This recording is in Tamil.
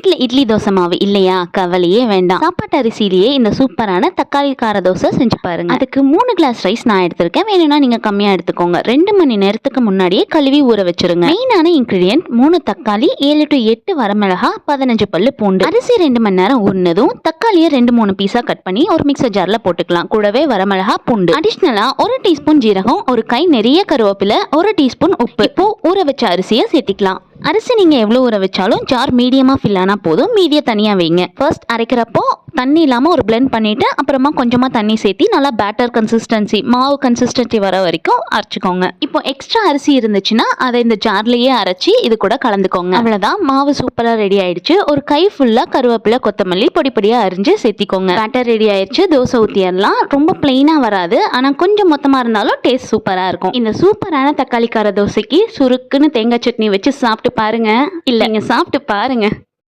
வீட்ல இட்லி தோசை மாவு இல்லையா, கவலையே வேண்டாம். சாப்பாட்டு அரிசியிலேயே இந்த சூப்பரான தக்காளி கார தோசை செஞ்சு பாருங்க. அதுக்கு 3 கிளாஸ் ரைஸ் நான் எடுத்திருக்கேன். வேணும்னா நீங்க கம்மியா எடுத்துக்கோங்க. 2 மணி நேரத்துக்கு முன்னாடியே கழுவி ஊற வச்சிருங்க. மெயினான இன்கிரிடியன்ட் 3 தக்காளி, 7 to 8 வரமிளகா, 15 பல்லு பூண்டு. அரிசி 2 மணி நேரம் ஊறினதும் தக்காளியை 2-3 பீஸா கட் பண்ணி ஒரு மிக்சர் ஜார்ல போட்டுக்கலாம். கூடவே வரமிளகா, பூண்டு. அடிஷனலா 1 டீஸ்பூன் ஜீரகம், ஒரு கை நிறைய கருவேப்பிலை, 1 டீஸ்பூன் உப்பு. இப்போ ஊற வச்ச அரிசியை சேர்த்திக்கலாம். அரிசி நீங்க எவ்வளவு ஊற வச்சாலும் ஜார் மீடியமா ஃபில் ஆனா போதும். மீடியா தனியா வைங்க. ஃபர்ஸ்ட் அரைக்கிறப்போ தண்ணி இல்லாம ஒரு பிளெண்ட் பண்ணிட்டு அப்புறமா கொஞ்சமா தண்ணி சேர்த்தி நல்லா பேட்டர் கன்சிஸ்டன்சி, மாவு கன்சிஸ்டன்சி வர வரைக்கும் அரைச்சுக்கோங்க. இப்போ எக்ஸ்ட்ரா அரிசி இருந்துச்சுன்னா அதை இந்த ஜார்லயே அரைச்சி இது கூட கலந்துக்கோங்க. அவ்வளவுதான், மாவு சூப்பரா ரெடி ஆயிடுச்சு. ஒரு கை ஃபுல்லா கருவேப்பிலை, கொத்தமல்லி பொடி பொடியா அரிஞ்சு சேர்த்திக்கோங்க. பேட்டர் ரெடி ஆயிடுச்சு. தோசை ஊத்திடலாம். ரொம்ப பிளெயினா வராது, ஆனா கொஞ்சம் மொத்தமா இருந்தாலும் டேஸ்ட் சூப்பரா இருக்கும். இந்த சூப்பரான தக்காளி கார தோசைக்கு சுருக்குன்னு தேங்காய் சட்னி வச்சு சாப்பிட்டு பாருங்க. இல்ல, நீங்க சாப்பிட்டு பாருங்க.